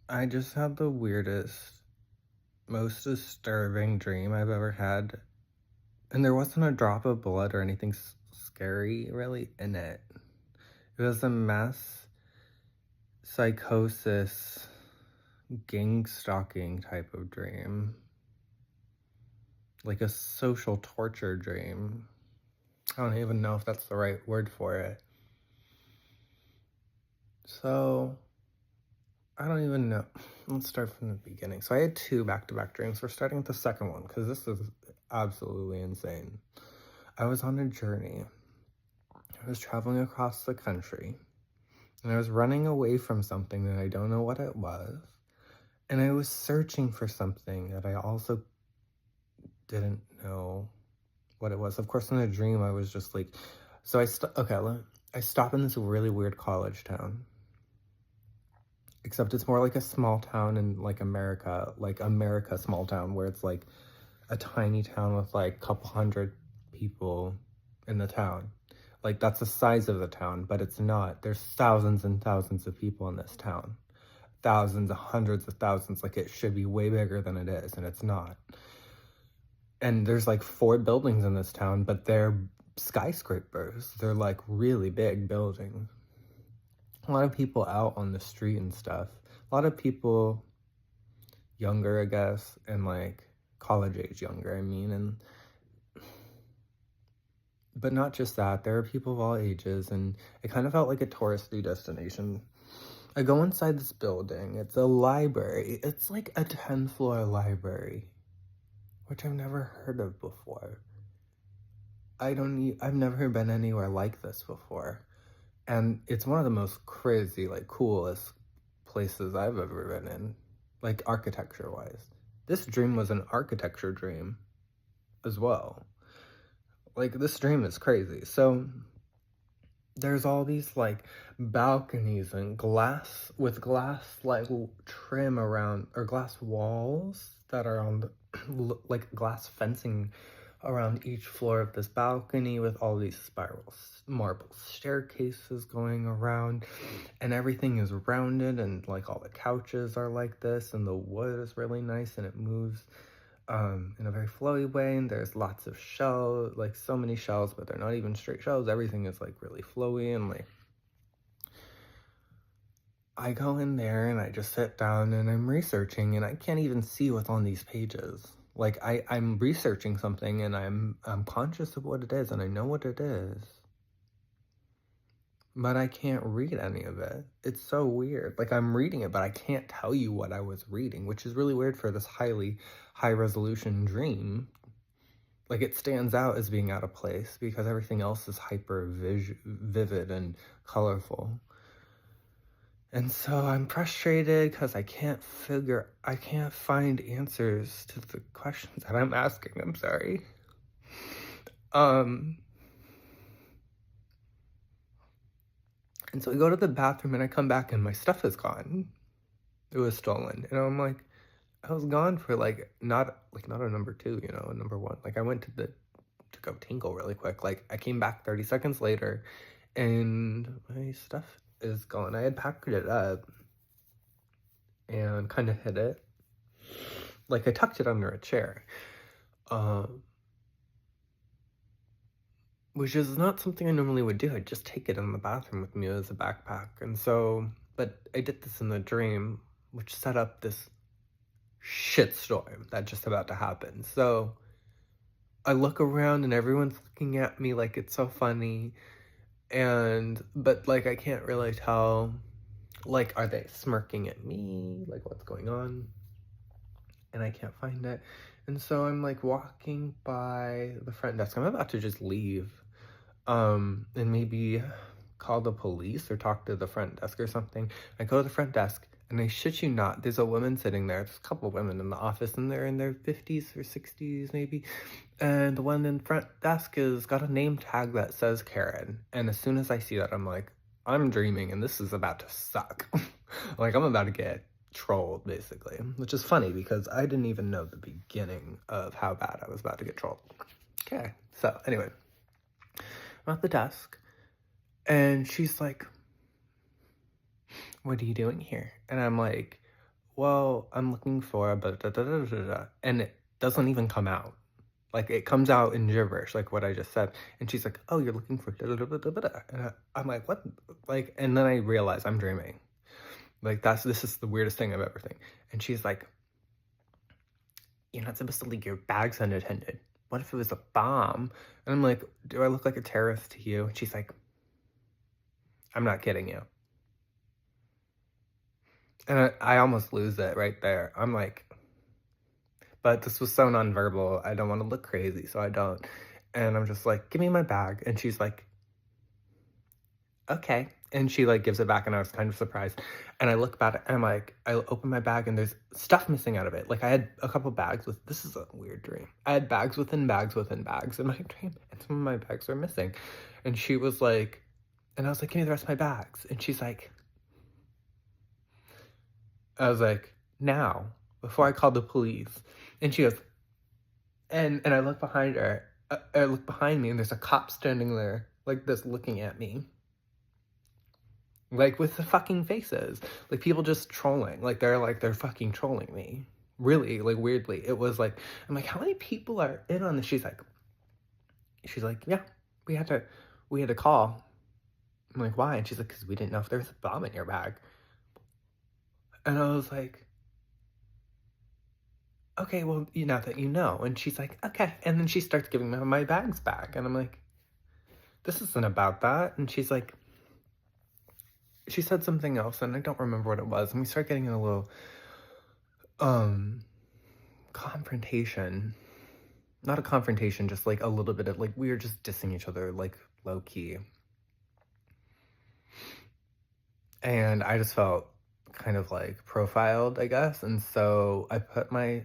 I just had the weirdest, most disturbing dream I've ever had. And there wasn't a drop of blood or anything scary really in it. It was a mass psychosis, gang stalking type of dream. Like a social torture dream. I don't even know if that's the right word for it. So, I don't even know. Let's start from the beginning. So I had two back-to-back dreams. We're starting with the second one because this is absolutely insane. I was on a journey. I was traveling across the country and I was running away from something that I don't know what it was. And I was searching for something that I also didn't know what it was. Of course, in a dream, I was just like, so I stop in this really weird college town. Except it's more like a small town in like America small town where it's like a tiny town with like a couple hundred people in the town. Like that's the size of the town, but it's not. There's thousands and thousands of people in this town. Thousands, hundreds of thousands. Like it should be way bigger than it is, and it's not. And there's like four buildings in this town, but they're skyscrapers. They're like really big buildings. A lot of people out on the street and stuff. A lot of people younger, I guess, and like college age younger, I mean, and but not just that, there are people of all ages, and it kind of felt like a touristy destination. I go inside this building, it's a library, it's like a 10th floor library, which I've never heard of before. I've never been anywhere like this before. And it's one of the most crazy, like, coolest places I've ever been in, like, architecture-wise. This dream was an architecture dream as well. Like, this dream is crazy. So, there's all these, like, balconies and glass, like, trim around, or glass walls that are on the, like, glass fencing around each floor of this balcony with all these spiral marble staircases going around, and everything is rounded, and like all the couches are like this, and the wood is really nice and it moves in a very flowy way, and there's lots of shells, like so many shells, but they're not even straight shells. Everything is like really flowy, and like I go in there and I just sit down and I'm researching, and I can't even see what's on these pages. Like I'm researching something and I'm conscious of what it is and I know what it is. But I can't read any of it. It's so weird. Like I'm reading it, but I can't tell you what I was reading, which is really weird for this high resolution dream. Like it stands out as being out of place because everything else is hyper vivid and colorful. And so I'm frustrated because I can't find answers to the questions that I'm asking. I'm sorry. And so I go to the bathroom and I come back and my stuff is gone. It was stolen. And I'm like, I was gone for not a number two, a number one. Like I went to go tinkle really quick. Like I came back 30 seconds later and my stuff is gone. I had packed it up and kind of hid it. Like I tucked it under a chair. Which is not something I normally would do. I'd just take it in the bathroom with me as a backpack. And so, but I did this in the dream, which set up this shitstorm that's just about to happen. So I look around and everyone's looking at me like it's so funny. But like I can't really tell, like, are they smirking at me? Like, what's going on? And I can't find it. And so I'm like walking by the front desk. I'm about to just leave. And maybe call the police or talk to the front desk or something. I go to the front desk, and I shit you not, there's a woman sitting there. There's a couple of women in the office, and they're in their 50s or 60s, maybe. And the one in front desk has got a name tag that says Karen. And as soon as I see that, I'm like, I'm dreaming, and this is about to suck. Like, I'm about to get trolled, basically. Which is funny, because I didn't even know the beginning of how bad I was about to get trolled. Okay, so anyway. I'm at the desk, and she's like, what are you doing here? And I'm like, well, I'm looking for a and it doesn't even come out. Like, it comes out in gibberish, like what I just said. And she's like, oh, you're looking for And I'm like, what? Like, and then I realize I'm dreaming. Like, this is the weirdest thing I've ever seen. And she's like, you're not supposed to leave your bags unattended. What if it was a bomb? And I'm like, do I look like a terrorist to you? And she's like, I'm not kidding you. And I almost lose it right there. I'm like, but this was so nonverbal. I don't want to look crazy, so I don't. And I'm just like, give me my bag. And she's like, okay. And she like gives it back, and I was kind of surprised. And I look back and I'm like, I open my bag and there's stuff missing out of it. Like, I had a couple bags with, this is a weird dream. I had bags within bags within bags in my dream, and some of my bags are missing. And she was like, and I was like, give me the rest of my bags. And she's like, I was like, now, before I call the police. And she goes, and I look behind her, I look behind me, and there's a cop standing there, like this, looking at me. Like, with the fucking faces. Like, people just trolling. Like, they're fucking trolling me. Really, like, weirdly. It was like, I'm like, how many people are in on this? She's like, yeah, we had to call. I'm like, why? And she's like, because we didn't know if there was a bomb in your bag. And I was like, okay, well, now that you know. And she's like, okay. And then she starts giving me my bags back. And I'm like, this isn't about that. And she's like, she said something else, and I don't remember what it was. And we start getting in a little confrontation. Not a confrontation, just like a little bit of like, we were just dissing each other, like, low key. And I just felt kind of like profiled, I guess. And so I put my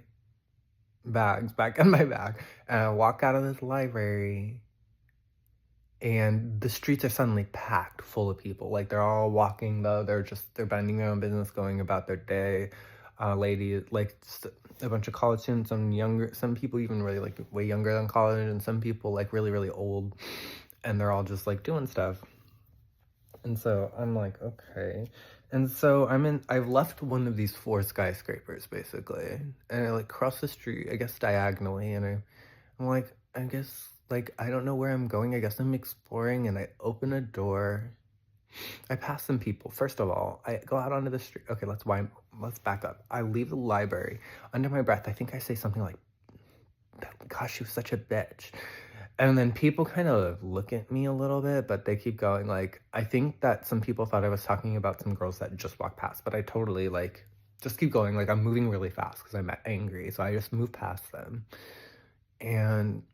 bags back in my bag, and I walk out of this library, and the streets are suddenly packed full of people. Like, they're all walking, though. They're minding their own business, going about their day. Ladies, like, a bunch of college students, some people even really, like, way younger than college, and some people, like, really, really old. And they're all just, like, doing stuff. And so I'm like, okay. And so I've left one of these 4 skyscrapers, basically. And I, like, cross the street, I guess diagonally, and I'm like, I guess, like, I don't know where I'm going. I guess I'm exploring, and I open a door. I pass some people. First of all, I go out onto the street. Okay, let's back up. I leave the library. Under my breath, I think I say something like, gosh, she was such a bitch. And then people kind of look at me a little bit, but they keep going. Like, I think that some people thought I was talking about some girls that just walked past, but I totally, like, just keep going. Like, I'm moving really fast because I'm angry, so I just move past them. And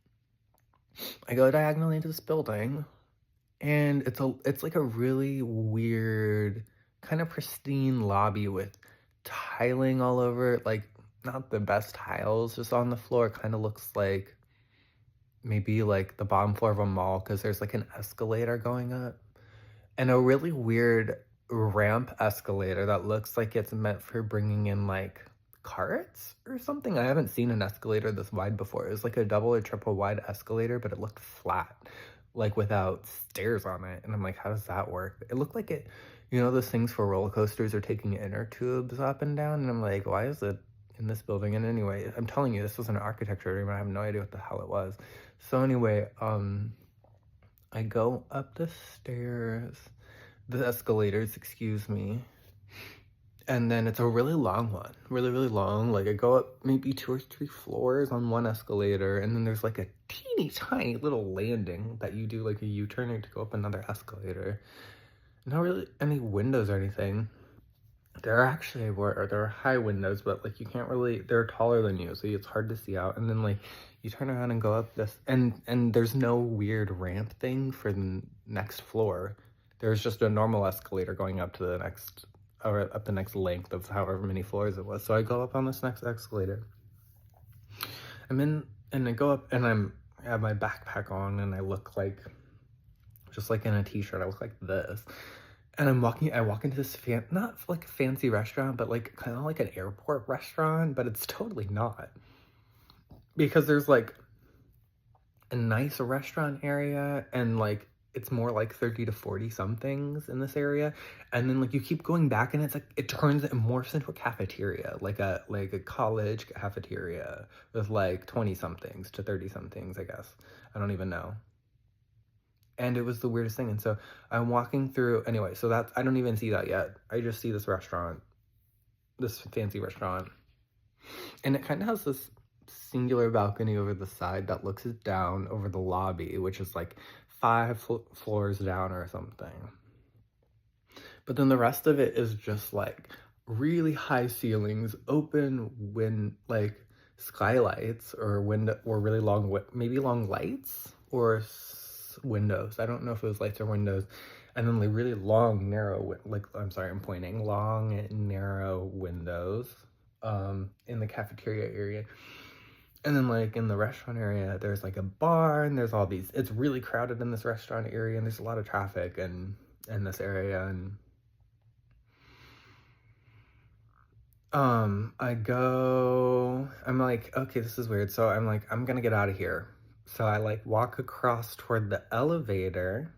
I go diagonally into this building, and it's like a really weird, kind of pristine lobby with tiling all over it. Like, not the best tiles just on the floor. It kind of looks like maybe like the bottom floor of a mall, because there's like an escalator going up, and a really weird ramp escalator that looks like it's meant for bringing in like carts or something. I haven't seen an escalator this wide before. It was like a double or triple wide escalator, but it looked flat, like without stairs on it. And I'm like, how does that work? It looked like it, those things for roller coasters are taking inner tubes up and down. And I'm like, why is it in this building? And anyway, I'm telling you, this was an architecture dream. I have no idea what the hell it was. So anyway, I go up the stairs, the escalators, excuse me. And then it's a really long one, really, really long. Like, I go up maybe 2 or 3 floors on one escalator, and then there's like a teeny tiny little landing that you do like a U-turn to go up another escalator. Not really any windows or anything. There are high windows, but like you can't really, they're taller than you, so it's hard to see out. And then like you turn around and go up this, and there's no weird ramp thing for the next floor. There's just a normal escalator going up to the next, or up the next length of however many floors it was. So I go up on this next escalator. And I go up, and I have my backpack on, and I look like, just like in a t-shirt, I look like this. And I walk into this not like a fancy restaurant, but like kind of like an airport restaurant, but it's totally not. Because there's like a nice restaurant area, and like it's more like 30 to 40 somethings in this area. And then like you keep going back and it's like it morphs into a cafeteria, like a college cafeteria with like 20 somethings to 30 somethings, I guess. I don't even know. And it was the weirdest thing. And so I'm walking through anyway, so that's, I don't even see that yet. I just see this restaurant, this fancy restaurant. And it kind of has this singular balcony over the side that looks down over the lobby, which is like 5 floors down or something. But then the rest of it is just like really high ceilings, open like skylights or window or really long, maybe long lights or windows. I don't know if it was lights or windows. And then like really long, narrow, like, I'm sorry, I'm pointing, long, narrow windows in the cafeteria area. And then like in the restaurant area, there's like a bar and there's all these, it's really crowded in this restaurant area and there's a lot of traffic and in this area. And I'm like, okay, this is weird. So I'm like, I'm gonna get out of here. So I like walk across toward the elevator.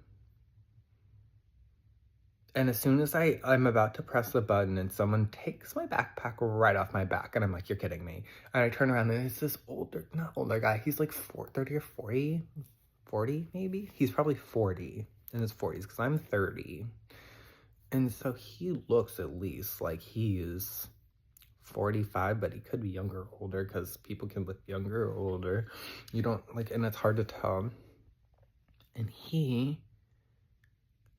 And as soon as I'm about to press the button and someone takes my backpack right off my back, and I'm like, you're kidding me. And I turn around and it's this not older guy. He's like 30 or 40, 40 maybe. He's probably 40 in his 40s because I'm 30. And so he looks at least like he's 45, but he could be younger or older because people can look younger or older. You don't like, and it's hard to tell. And he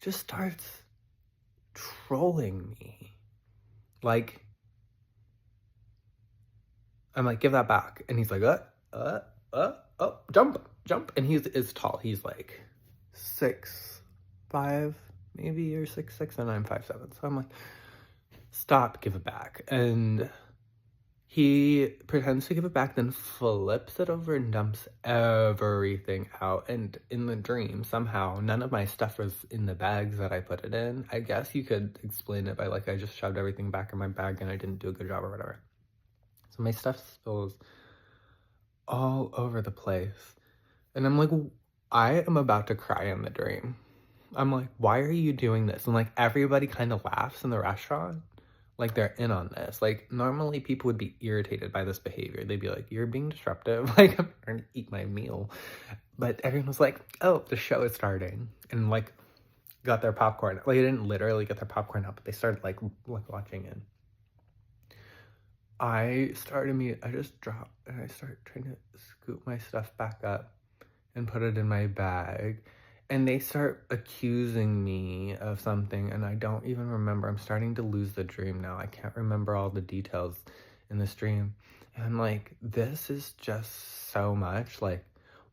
just starts trolling me. Like, I'm like, give that back. And he's like, jump. And is tall. He's like 6'5", maybe, or 6'6", and I'm 5'7". So I'm like, stop, give it back. And he pretends to give it back, then flips it over and dumps everything out. And in the dream, somehow, none of my stuff was in the bags that I put it in. I guess you could explain it by like, I just shoved everything back in my bag and I didn't do a good job or whatever. So my stuff spills all over the place. And I'm like, I am about to cry in the dream. I'm like, why are you doing this? And like, everybody kind of laughs in the restaurant. Like, they're in on this. Like, normally people would be irritated by this behavior. They'd be like, you're being disruptive. Like, I'm trying to eat my meal. But everyone was like, oh, the show is starting. And, like, got their popcorn. Like, they didn't literally get their popcorn out, but they started, like watching it. I just dropped, and I start trying to scoop my stuff back up and put it in my bag. And they start accusing me of something, and I don't even remember. I'm starting to lose the dream now. I can't remember all the details in this dream. And I'm like, this is just so much. Like,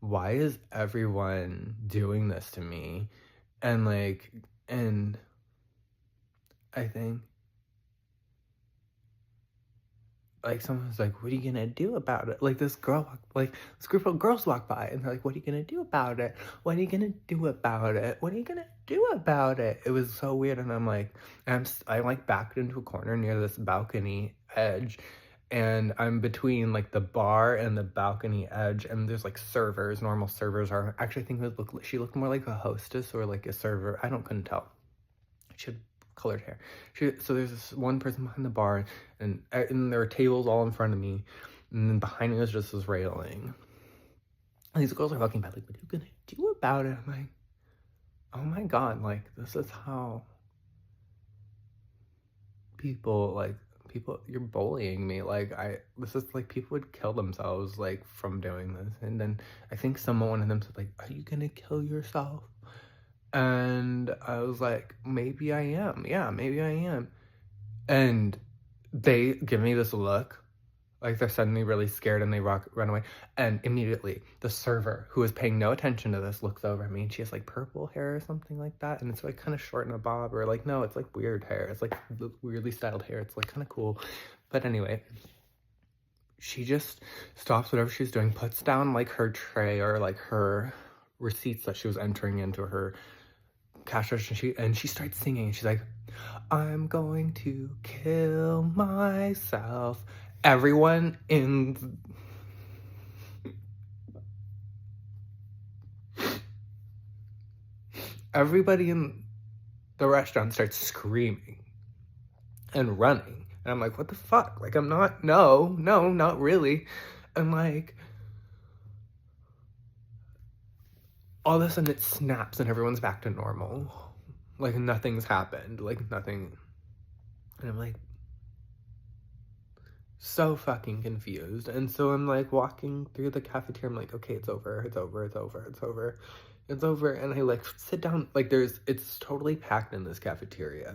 why is everyone doing this to me? And like, and I think, like, someone was like, what are you gonna do about it? Like, this group of girls walk by, and they're like, what are you gonna do about it? What are you gonna do about it? What are you gonna do about it? It was so weird, and I'm like, I like backed into a corner near this balcony edge, and I'm between, like, the bar and the balcony edge, and there's, like, servers. Normal servers are, actually, I think she looked more like a hostess or, like, a server. Couldn't tell. She had colored hair. So there's this one person behind the bar, and there were tables all in front of me, and then behind me was just this railing. And these girls are walking by, like, what are you gonna do about it? I'm like, oh my god, like, this is how people, you're bullying me. Like, this is, like, people would kill themselves, like, from doing this. And then I think one of them said, like, are you gonna kill yourself? And I was like, maybe I am. Yeah, maybe I am. And they give me this look, like they're suddenly really scared, and they run away. And immediately, the server, who is paying no attention to this, looks over at me, and she has like purple hair or something like that. And it's like kind of short in a bob, or like, no, it's like weird hair. It's like weirdly styled hair. It's like kind of cool. But anyway, she just stops whatever she's doing, puts down like her tray or like her receipts that she was entering into her cash register, and she starts singing. She's like, I'm going to kill myself. Everyone in everybody in the restaurant starts screaming and running. And I'm like, what the fuck? Like, I'm not, no, not really. And like, all of a sudden it snaps and everyone's back to normal. Like, nothing's happened. Like, nothing. And I'm like, so fucking confused. And so I'm like walking through the cafeteria. I'm like, okay, it's over. And I like sit down. Like, it's totally packed in this cafeteria.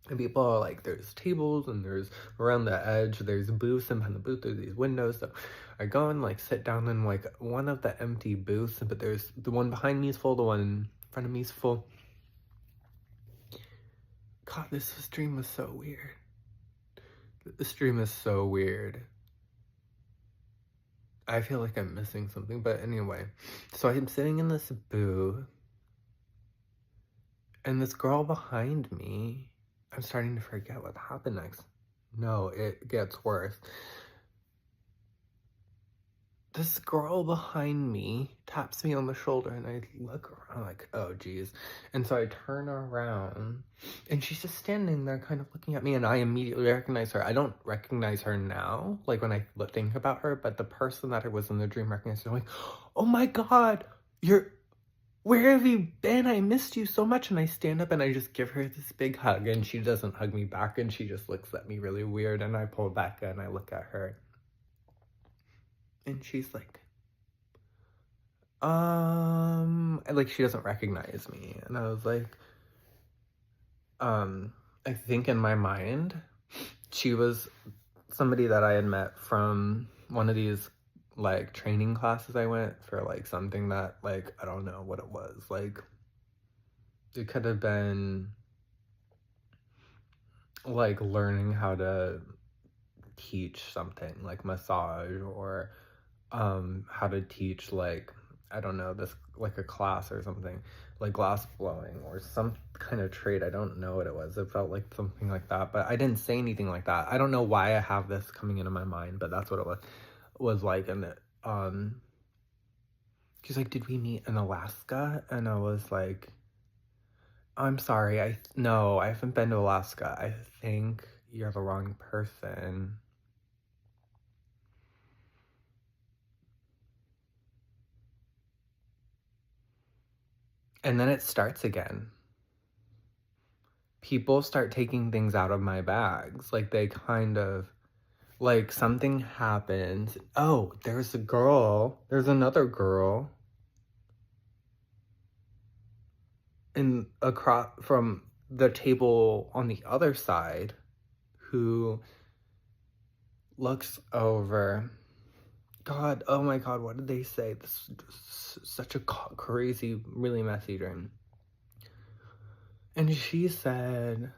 And people are like, there's tables and there's around the edge, there's booths, and behind the booth there's these windows. So I go and like sit down in like one of the empty booths, but there's the one behind me is full, the one in front of me is full. God, this stream was so weird. This stream is so weird. I feel like I'm missing something, but anyway. So I'm sitting in this booth, and this girl behind me, I'm starting to forget what happened next. No, it gets worse. This girl behind me taps me on the shoulder, and I look around like, oh geez. And so I turn around, and she's just standing there kind of looking at me, and I immediately recognize her. I don't recognize her now, like when I think about her, but the person that I was in the dream recognized her. I'm like, oh my God, where have you been? I missed you so much. And I stand up and I just give her this big hug, and she doesn't hug me back, and she just looks at me really weird, and I pull back and I look at her. And she's like, like she doesn't recognize me. And I was like, I think in my mind, she was somebody that I had met from one of these like training classes I went for, like something that like, I don't know what it was. Like, it could have been like learning how to teach something like massage, or how to teach, like, I don't know, this like a class or something, like glass blowing or some kind of trade. I don't know what it was. It felt like something like that, but I didn't say anything like that. I don't know why I have this coming into my mind, but that's what it was like. And it, she's like, did we meet in Alaska? And I was like, I'm sorry, no, I haven't been to Alaska. I think you're the wrong person. And then it starts again. People start taking things out of my bags. Like, they kind of, like, something happens. Oh, there's another girl across from the table on the other side who looks over. God, oh my God, what did they say? This is such a crazy, really messy dream. And she said,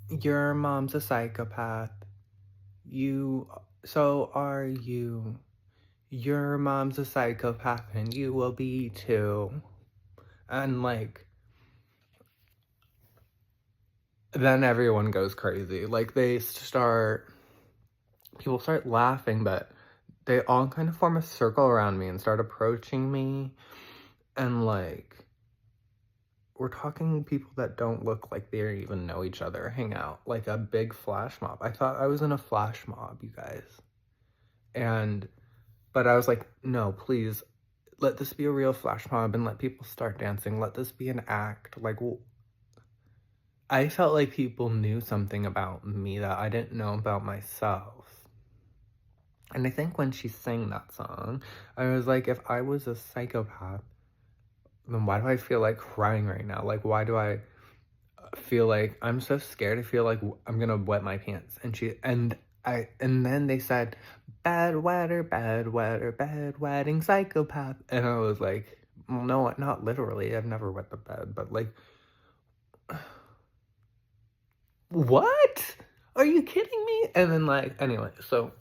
your mom's a psychopath. So are you. Your mom's a psychopath and you will be too. And like, then everyone goes crazy. Like, people start laughing, but they all kind of form a circle around me and start approaching me. And like, we're talking people that don't look like they even know each other, hang out, like a big flash mob. I thought I was in a flash mob, you guys. But I was like, no, please, let this be a real flash mob and let people start dancing. Let this be an act. Like, I felt like people knew something about me that I didn't know about myself. And I think when she sang that song, I was like, if I was a psychopath, then why do I feel like crying right now? Like, why do I feel like I'm so scared? I feel like I'm gonna wet my pants. And then they said, bad wedding psychopath. And I was like, well, no, not literally. I've never wet the bed, but like, what? Are you kidding me? And then like, anyway, so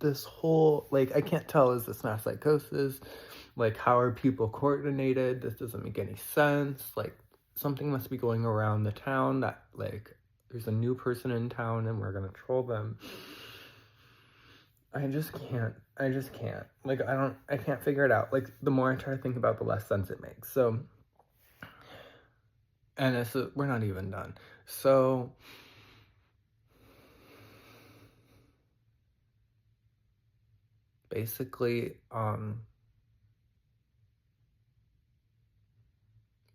this whole, like, I can't tell, is this mass psychosis? Like, how are people coordinated? This doesn't make any sense. Like, something must be going around the town that, like, there's a new person in town and we're gonna troll them. I just can't. Like, I can't figure it out. Like, the more I try to think about it, the less sense it makes. So, and we're not even done. So, basically,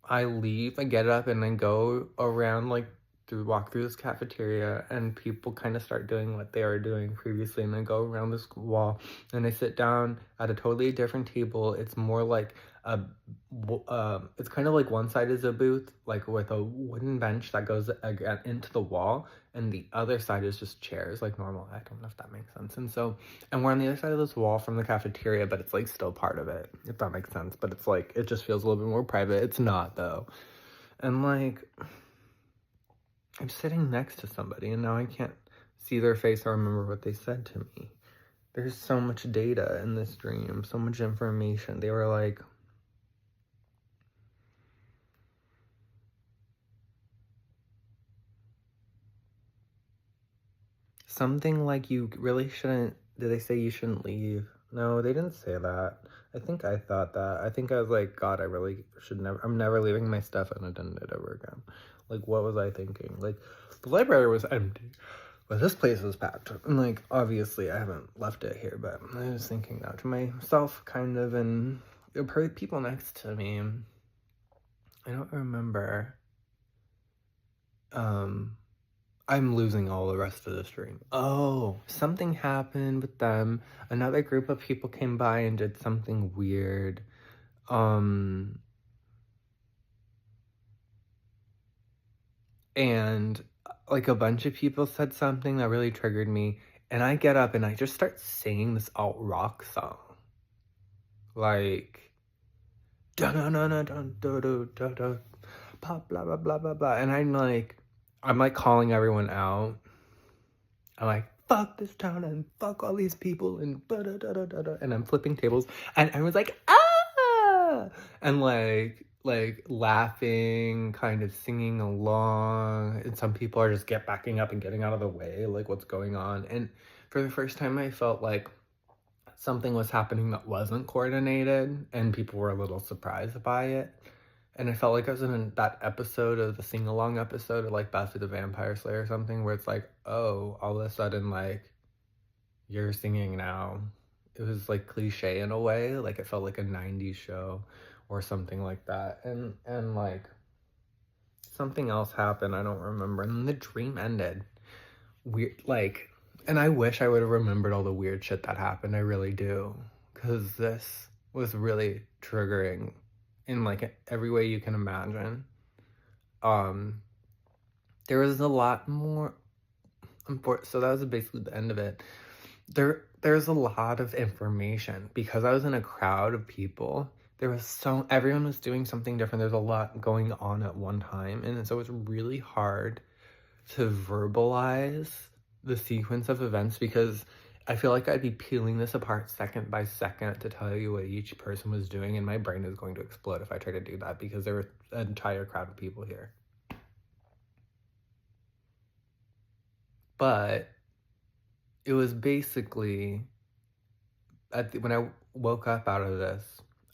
I leave, I get up, and then go around, like, walk through this cafeteria, and people kind of start doing what they were doing previously, and then go around this wall, and I sit down at a totally different table. It's more like it's kind of like one side is a booth, like with a wooden bench that goes again into the wall, and the other side is just chairs, like normal. I don't know if that makes sense. And we're on the other side of this wall from the cafeteria, but it's like still part of it, if that makes sense. But it's like, it just feels a little bit more private. It's not, though. And like, I'm sitting next to somebody, and now I can't see their face or remember what they said to me. There's so much data in this dream, so much information. They were like, something like, you really shouldn't, did they say you shouldn't leave? No, they didn't say that. I think I thought that. I think I was like, God, I really should never, I'm never leaving my stuff unattended ever again. Like, what was I thinking? Like, the library was empty, but this place was packed. And like, obviously I haven't left it here, but I was thinking that to myself, kind of, and people next to me. I don't remember. I'm losing all the rest of the stream. Oh, something happened with them. Another group of people came by and did something weird. And like a bunch of people said something that really triggered me. And I get up and I just start singing this alt rock song. Like, da da da da da da da da, pop, blah blah blah blah blah. And I'm like calling everyone out. I'm like, fuck this town and fuck all these people and da da da da da, and I'm flipping tables, and everyone's like, ah, and like laughing, kind of singing along, and some people are just backing up and getting out of the way, like, what's going on? And for the first time, I felt like something was happening that wasn't coordinated, and people were a little surprised by it. And I felt like I was in that episode of the sing-along episode of, like, Buffy the Vampire Slayer or something, where it's like, oh, all of a sudden, like, you're singing now. It was, like, cliche in a way. Like, it felt like a 90s show or something like that. And like, something else happened. I don't remember. And the dream ended. Weird, like, and I wish I would have remembered all the weird shit that happened. I really do. Because this was really triggering in like every way you can imagine. There was a lot more, so that was basically the end of it. There's a lot of information because I was in a crowd of people. Everyone was doing something different. There's a lot going on at one time, and so it's really hard to verbalize the sequence of events because I feel like I'd be peeling this apart second by second to tell you what each person was doing, and my brain is going to explode if I try to do that because there was an entire crowd of people here. But it was basically, when I woke up out of this,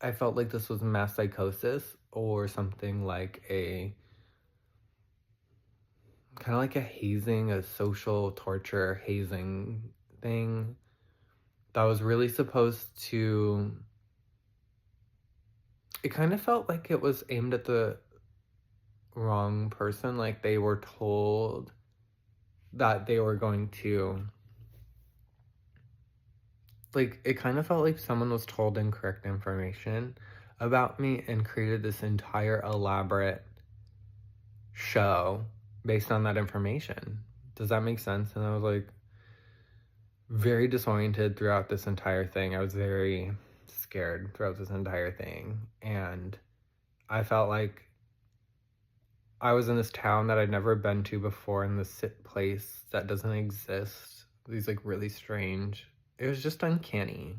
I felt like this was mass psychosis or something like a kind of like a hazing, a social torture hazing thing that was really supposed to, it kind of felt like it was aimed at the wrong person. Like they were told that they were going to, like, it kind of felt like someone was told incorrect information about me and created this entire elaborate show based on that information. Does that make sense? And I was like very disoriented throughout this entire thing. I was very scared throughout this entire thing, and I felt like I was in this town that I'd never been to before, in this place that doesn't exist. These like really strange, it was just uncanny,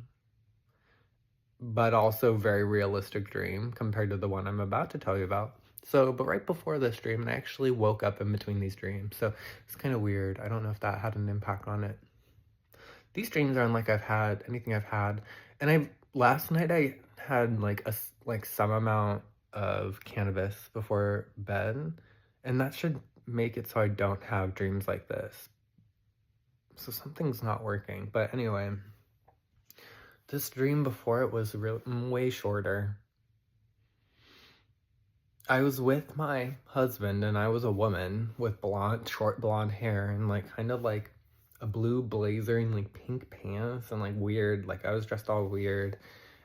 but also very realistic dream compared to the one I'm about to tell you about. So, but right before this dream, and I actually woke up in between these dreams. So it's kind of weird. I don't know if that had an impact on it. These dreams are unlike I've had anything I've had. And last night I had like like some amount of cannabis before bed, and that should make it so I don't have dreams like this. So something's not working. But anyway, this dream before it was way shorter. I was with my husband, and I was a woman with short blonde hair, and like kind of like a blue blazer and like pink pants and like weird, like I was dressed all weird.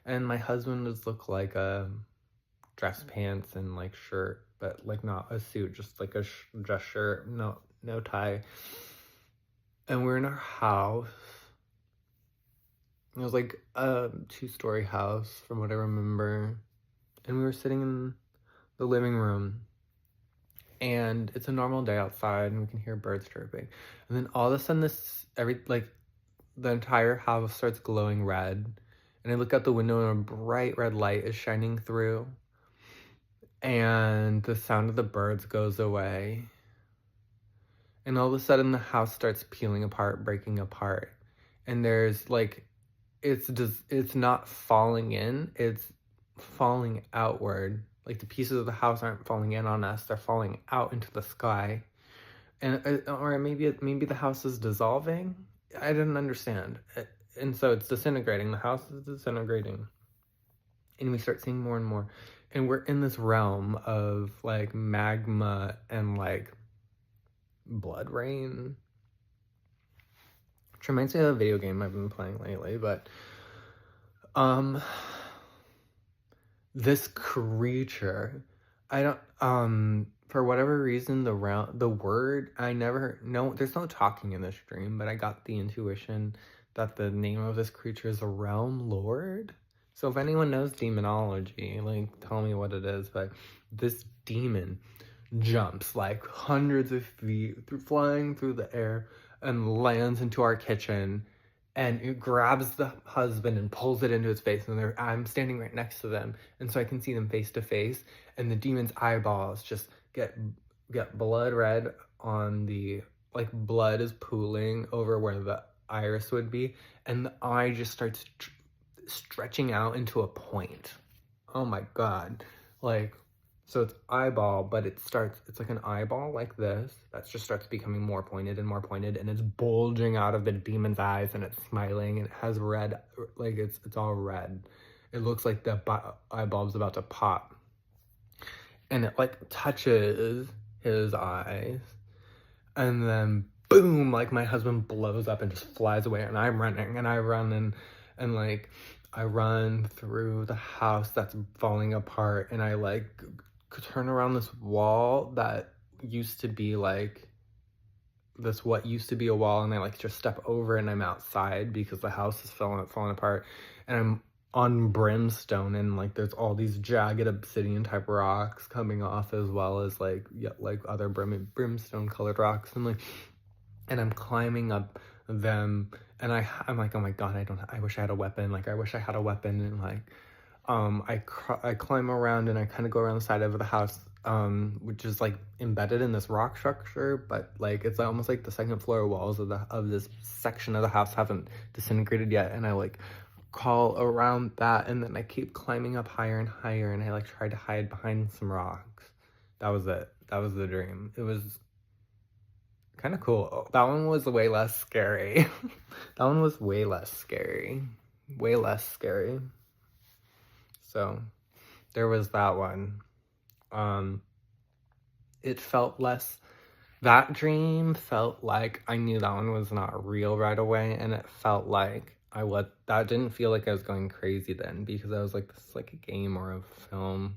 And my husband was look like a dress pants and like shirt, but like not a suit, just like a dress shirt, no tie. And we're in our house. It was like a 2-story house from what I remember. And we were sitting in the living room, and it's a normal day outside, and we can hear birds chirping. And then all of a sudden, the entire house starts glowing red. And I look out the window, and a bright red light is shining through. And the sound of the birds goes away. And all of a sudden, the house starts peeling apart, breaking apart. And there's like, it's not falling in, it's falling outward. Like the pieces of the house aren't falling in on us, they're falling out into the sky. And or maybe the house is dissolving. I didn't understand. And so it's disintegrating. The house is disintegrating. And we start seeing more and more. And we're in this realm of like magma and like blood rain. Which reminds me of a video game I've been playing lately, but this creature, I don't for whatever reason the word, I never no there's no talking in this dream, but I got the intuition that the name of this creature is a realm lord. So if anyone knows demonology, like tell me what it is. But this demon jumps like hundreds of feet flying through the air and lands into our kitchen, and it grabs the husband and pulls it into his face, and I'm standing right next to them, and so I can see them face to face, and the demon's eyeballs just get blood red on the, like blood is pooling over where the iris would be, and the eye just starts stretching out into a point. Oh my god. Like, so it's eyeball, but it's like an eyeball like this that just starts becoming more pointed, and it's bulging out of the demon's eyes, and it's smiling, and it has red, like it's all red. It looks like the eyeball's about to pop, and it like touches his eyes, and then boom, like my husband blows up and just flies away, and I'm running, and I run and like I run through the house that's falling apart, and I like turn around this wall that used to be like what used to be a wall, and I like just step over, and I'm outside because the house is falling apart, and I'm on brimstone, and like there's all these jagged obsidian type rocks coming off, as well as like other brimstone colored rocks, and I'm climbing up them, and I'm like, oh my god, I wish I had a weapon, and like I climb around, and I kind of go around the side of the house, which is like embedded in this rock structure, but like it's almost like the second floor walls of this section of the house haven't disintegrated yet, and I like crawl around that, and then I keep climbing up higher and higher, and I like try to hide behind some rocks. That was it. That was the dream. It was kind of cool. That one was way less scary. That one was way less scary. Way less scary. So there was that one. It felt less, that dream felt like I knew that one was not real right away, and it felt like that didn't feel like I was going crazy then, because I was like, this is like a game or a film.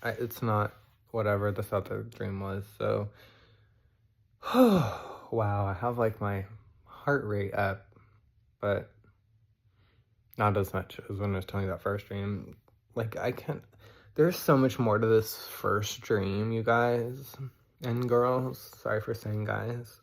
It's not whatever this other dream was. So wow, I have like my heart rate up, but not as much as when I was telling you that first dream. Like, there's so much more to this first dream, you guys and girls. Sorry for saying guys.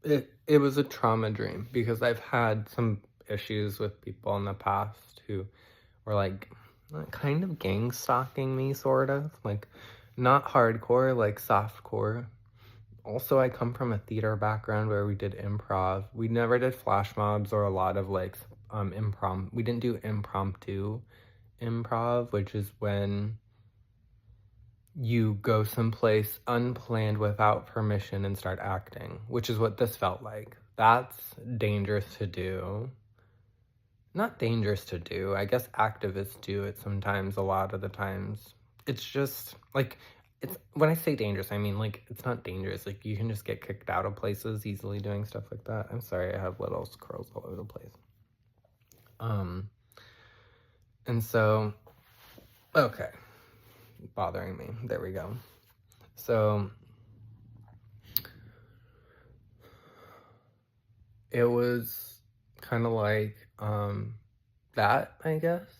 it was a trauma dream because I've had some issues with people in the past who were like kind of gang stalking me, sort of like not hardcore, like softcore. Also, I come from a theater background where we did improv. We never did flash mobs or a lot of like we didn't do impromptu improv, which is when you go someplace unplanned without permission and start acting, which is what this felt like. That's dangerous to do. Not dangerous to do. I guess activists do it sometimes, a lot of the times. It's just like, it's when I say dangerous, I mean like it's not dangerous. Like you can just get kicked out of places easily doing stuff like that. I'm sorry, I have little curls all over the place. And so, okay, bothering me. There we go. So it was kind of like that, I guess.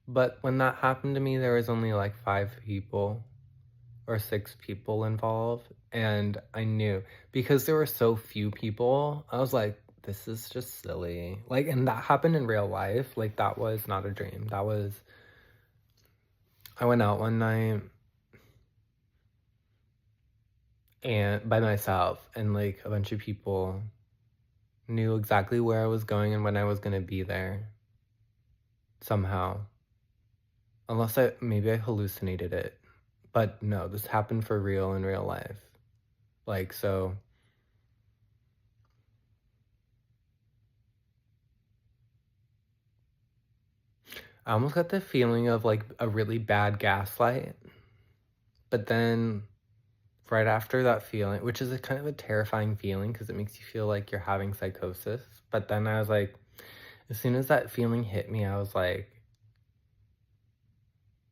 But when that happened to me, there was only like 5 people or 6 people involved, and I knew because there were so few people, I was like, this is just silly. Like, and that happened in real life. Like, that was not a dream. That was, I went out one night and by myself, and like a bunch of people knew exactly where I was going and when I was going to be there somehow. Unless maybe I hallucinated it. But no, this happened for real in real life. Like, so I almost got the feeling of like a really bad gaslight. But then right after that feeling, which is a kind of a terrifying feeling because it makes you feel like you're having psychosis. But then I was like, as soon as that feeling hit me, I was like,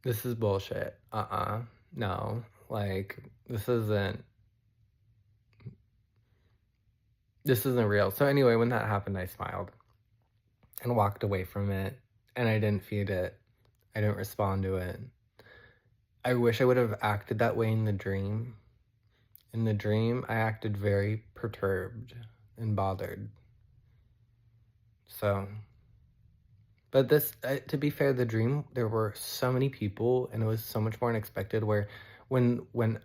this is bullshit. No. Like, this isn't real. So anyway, when that happened, I smiled and walked away from it, and I didn't feed it. I didn't respond to it. I wish I would have acted that way in the dream. In the dream, I acted very perturbed and bothered. So, but this, to be fair, the dream, there were so many people, and it was so much more unexpected, where when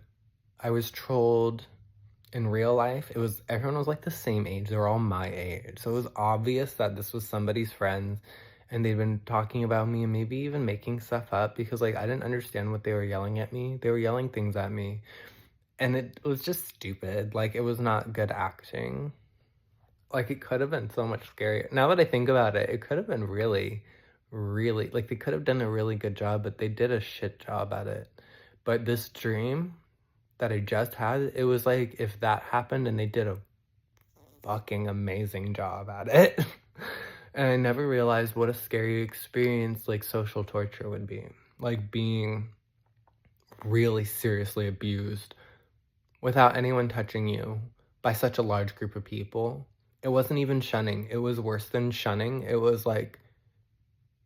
I was trolled in real life, everyone was like the same age. They were all my age. So it was obvious that this was somebody's friends and they'd been talking about me and maybe even making stuff up because like I didn't understand what they were yelling at me. They were yelling things at me. And it was just stupid. Like it was not good acting. Like it could have been so much scarier. Now that I think about it, it could have been really, really, like they could have done a really good job, but they did a shit job at it. But this dream that I just had, it was like if that happened and they did a fucking amazing job at it. And I never realized what a scary experience like social torture would be. Like being really seriously abused without anyone touching you by such a large group of people. It wasn't even shunning. It was worse than shunning. It was like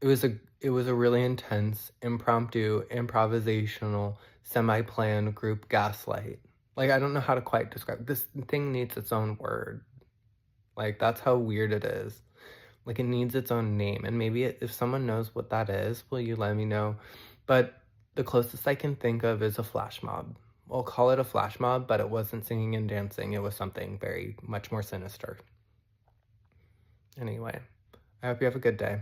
it was a really intense, impromptu, improvisational, semi-planned group gaslight. Like, I don't know how to quite describe. This thing needs its own word. Like, that's how weird it is. Like, it needs its own name. And maybe if someone knows what that is, will you let me know? But the closest I can think of is a flash mob. We'll call it a flash mob, but it wasn't singing and dancing. It was something very much more sinister. Anyway, I hope you have a good day.